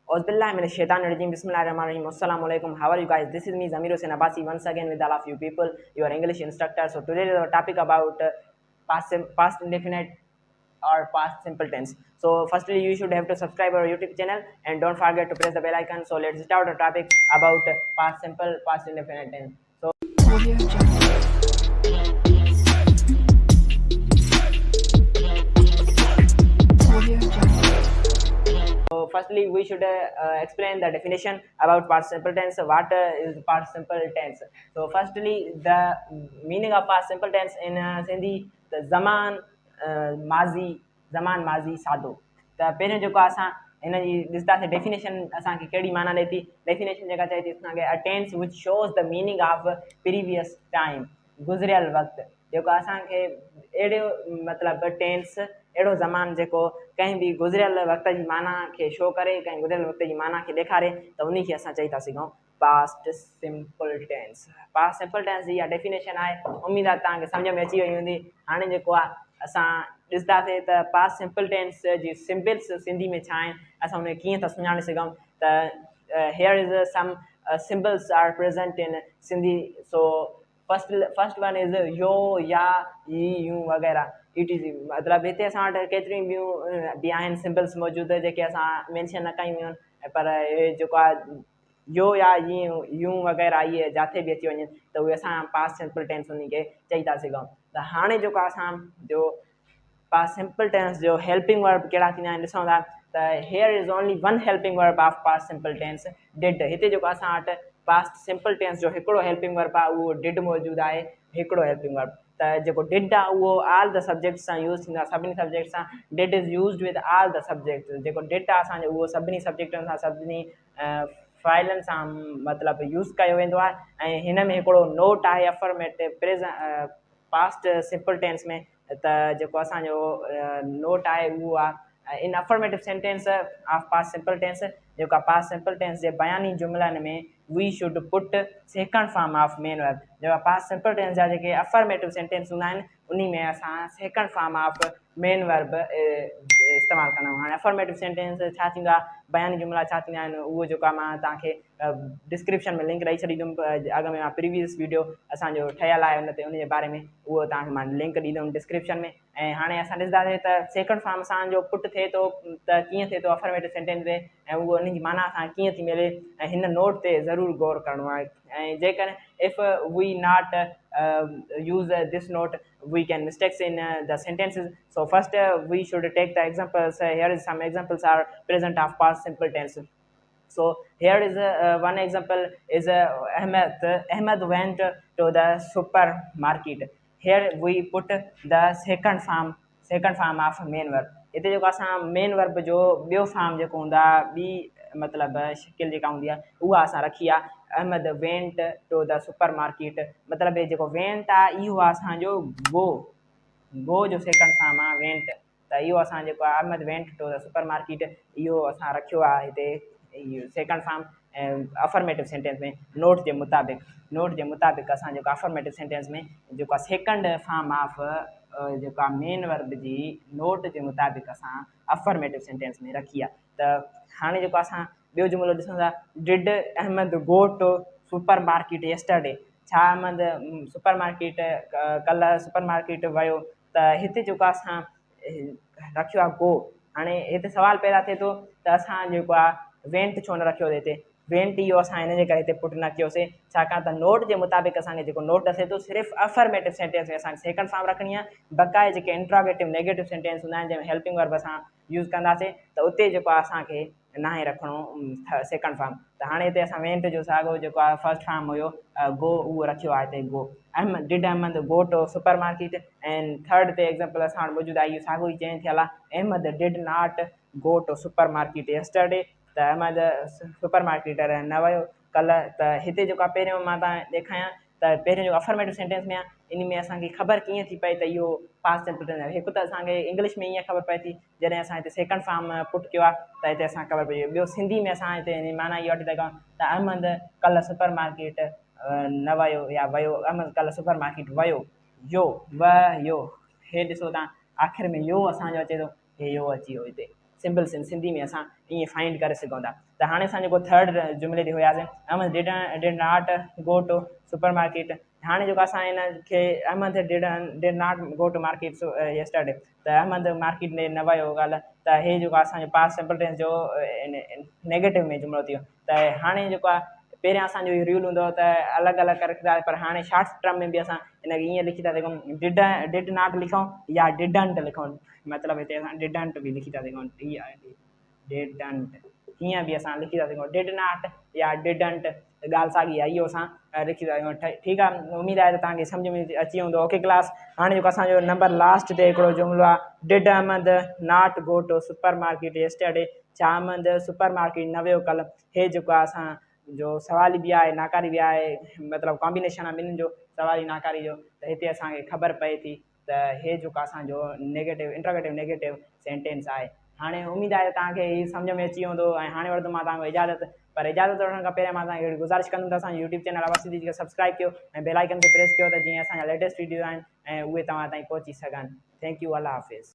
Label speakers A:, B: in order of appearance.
A: Bismillahirrahmanirrahim. Assalamu alaikum. How are you guys? This is me, Zamir Hussain Abbasi, once again with all of you people, your English instructor. So today is our topic about past indefinite or past simple tense. So firstly, you should have to subscribe our YouTube channel and don't forget to press the bell icon. So let's start our topic about past simple, past indefinite tense. So So firstly, we should explain the definition about past simple tense. What is past simple tense? So firstly, the meaning of past simple tense in Sindhi, the zaman mazi sado. The पहिरियों जेको असां हिन जी ॾिसंदासीं definition असांखे कहिड़ी माना ॾिए थी डेफिनेशन जेका चए थी असांखे a tense which shows the meaning of previous time गुज़रियल वक़्तु जेको असांखे अहिड़ो मतिलबु टेंस अहिड़ो ज़मान जेको कंहिं बि गुज़रियल वक़्त जी माना खे शो करे कंहिं गुज़रियल वक़्त जी माना खे ॾेखारे त उन खे असां चई था सघूं past simple tense. Past simple tense जी इहा डेफिनेशन आहे। उमेदु आहे तव्हांखे सम्झ में अची वई हूंदी। हाणे जेको आहे असां ॾिसंदासीं त पास्ट सिंपल टेंस जी सिंबल्स सिंधी में छा आहिनि, असां उन खे कीअं था सुञाणे सघूं त here is some symbols are present in Sindhi. So first one is यो या ई यूं वग़ैरह इट इज़ मतिलबु हिते असां वटि केतिरियूं ॿियूं बि आहिनि सिंबल्स मौजूदु जेके असां मेंशन न कयूं आहिनि, पर इहे जेको आहे यो या यूं वग़ैरह इहे जिथे बि अची वञनि त उहे असां पास्ट सिंपल टेंस उन खे चई था सघूं। त हाणे जेको असां जो पास्ट सिंपल टेंस जो हेल्पिंग वर्ब कहिड़ा थींदा आहिनि ॾिसूं था त here is only one helping verb of past simple tense did. हिते जेको असां वटि पास्ट सिंपल टेंस जो हिकिड़ो हेल्पिंग वर्ब आहे उहो डिड मौजूदु आहे, हिकिड़ो हेल्पिंग वर्ब। त जेको डिड आहे उहो ऑल द सब्जेक्ट सां यूज़ थींदो आहे, सभिनी सब्जेक्ट सां। Did is used with all the subject. जेको डिड आहे असांजो उहो सभिनी सब्जेक्टनि सां सभिनी फाइलनि सां मतिलबु यूज़ कयो वेंदो आहे। ऐं हिन में हिकिड़ो नोट आहे अफर्मेटिव पास्ट सिंपल टेंस में त जेको असांजो नोट आहे उहो आहे in affirmative sentence of past simple tense. जेका पास्ट सिंपल टेंस जे बयानी जुमलनि में we should put second form of main verb. जेका पास्ट सिंपल टेंस जा जेके अफर्मेटिव सेंटेंस हूंदा आहिनि उन में असां second form of main verb इस्तेमालु कंदा आहियूं। हाणे अफर्मेटिव सेंटेंस छा थींदो आहे, बयानी जुमला छा थींदा आहिनि, उहो जेको आहे मां तव्हांखे डिस्क्रिप्शन में लिंक ॾेई छॾींदुमि। अॻ में मां प्रीवियस वीडियो असांजो ठहियलु आहे उन ते उन जे बारे में उहो तव्हांखे मां लिंक ॾींदुमि डिस्क्रिप्शन में। ऐं हाणे असां ॾिसंदासीं त सेकंड फॉर्म असांजो पुट थिए थो त कीअं थिए थो अफर्मेटिव सेंटेंस में, ऐं उहो उन जी माना असांखे कीअं थी मिले, ऐं हिन नोट ते ज़रूरु गौर करिणो आहे। ऐं जेकॾहिं if we not use this note we can mistakes in the sentences. So first we should take the examples. Here is some examples are present of past simple tense. So here is one example is Ahmed went to the supermarket. Here we put the second form of main verb. हिते जेको असां main verb जो ॿियो form जेको हूंदो आहे, ॿी मतिलबु शिकिल जेका हूंदी आहे उहा असां रखी आहे। Ahmed went to the supermarket, मतिलबु हे जेको वेंट आहे इहो आहे असांजो गो जो सेकंड फॉर्म आहे वेंट। त इहो असां जेको आहे Ahmed went to the supermarket इहो असां रखियो आहे हिते सेकंड फॉर्म। ऐं अफर्मेटिव सेंटेंस में नोट जे मुताबिक़ असां जेको अफर्मेटिव सेंटेंस में जेको आहे सेकंड फॉर्म ऑफ जेको आहे मेन वर्ब जी नोट जे मुताबिक़ असां अफर्मेटिव सेंटेंस में रखी आहे। त हाणे जेको असां ॿियो जुमिलो ॾिसूं था, did Ahmad go to supermarket yesterday. छा अहमद सुपर मार्केट कल्ह सुपर मार्केट वियो? त हिते जेको आहे असां रखियो आहे गो। हाणे हिते सुवालु पैदा थिए थो त असां जेको आहे वेंट छो न रखियो हिते वेंट, इहो असां हिन जे करे हिते पुट न कयोसीं छाकाणि त नोट जे मुताबिक़ असांखे जेको नोट अचे थो सिर्फ़ु अफर्मेटिव सेंटेंस में असांखे सेकंड फॉर्म रखणी आहे। बक़ाए जेके इंट्रोगेटिव नेगेटिव सेंटेंस हूंदा आहिनि जंहिंमें हेल्पिंग वर्ब असां यूज़ कंदासीं त उते जेको आहे असांखे न आहे रखिणो सेकंड फॉर्म। त हाणे हिते असां वेंट जो साॻियो जेको आहे फर्स्ट फॉर्म हुयो गो उहो रखियो आहे हिते go. Did Ahmad go to supermarket. ऐं थर्ड ते एग्ज़ाम्पल असां वटि मौजूदु आहे, इहो साॻियो ई चेंज थियल आहे। Ahmed did not go to supermarket yesterday. त अहमद सुपर मार्केट न वियो कल्ह। त हिते जेको आहे पहिरियों मां तव्हां ॾेखारियां त पहिरियों जेको अफर्मेटिव सेंटेंस में आहे इन में असांखे ख़बर कीअं थी पए त इहो पास्ट सिंपल टेंस आहे। हिकु त असांखे इंग्लिश में ईअं ख़बर पए थी जॾहिं असां हिते सेकंड फॉर्म पुट कयो आहे त हिते असांखे ख़बर पइजी। ॿियो सिंधी में असां हिते माना इहो वठी था कयूं त अहमद कल्ह सुपर मार्केट न वियो या वियो, अहमद कल्ह सुपर मार्केट वियो यो। हे ॾिसो तव्हां आख़िर में यो असांजो अचे थो, हे यो अची वियो हिते सिंपल सिंधी में असां ईअं फाइंड करे सघूं था। त हाणे असां जेको थर्ड जुमिले ते हुयासीं, Ahmed did not go to supermarket. हाणे जेको असां हिन खे Ahmed did not go to market yesterday, त अहमद मार्केट में न वियो ॻाल्हि। त हे जेको आहे असांजो पास्ट सिंपल टेंस जो नेगेटिव में जुमिलो थी वियो। त हाणे जेको आहे पहिरियां असांजो इहो रूल हूंदो त अलॻि अलॻि करे रखंदा, पर हाणे शॉर्ट टर्म में बि असां हिनखे ईअं लिखी था सघूं, डिड नॉट लिखूं या डिडंट लिखूं। मतिलबु हिते असां डिडंट बि लिखी था सघूं, डिडंट हीअं बि असां लिखी था सघूं, डिड नॉट या डिडंट ॻाल्हि साॻी आहे, इहो असां लिखी था सघूं। ठीकु आहे, उमेदु आहे त तव्हांखे सम्झ में अची वेंदो। ओके क्लास, हाणे जेको असांजो नंबर लास्ट ते हिकिड़ो जुमिलो आहे, did Ahmed not go to supermarket yesterday, छा अहमद सुपर मार्केट न वियो कल्ह। हे जेको आहे असां जो सवाल बि आहे नाकारी बि आहे, मतिलबु कॉम्बिनेशन आहे ॿिन्हिनि जो, सवाली नाकारी जो। त हिते असांखे ख़बर पए थी त हे जेको असांजो नेगेटिव इंट्रोगेटिव नेगेटिव सेंटेंस आहे। हाणे उमेदु आहे त तव्हांखे हीउ सम्झ में अची वेंदो ऐं हाणे वठंदो मां तव्हांखे इजाज़त। पर इजाज़त वठण खां पहिरियों मां तव्हांखे गुज़ारिश कंदुमि त असांजो यूट्यूब चैनल अवश्य थी सब्सक्राइब कयो ऐं बेल आइकन खे प्रेस कयो त जीअं असांजा लेटेस्ट वीडियो आहिनि ऐं उहे तव्हां ताईं पहुची सघनि। थैंक यू, अल्लाह हाफ़िज़।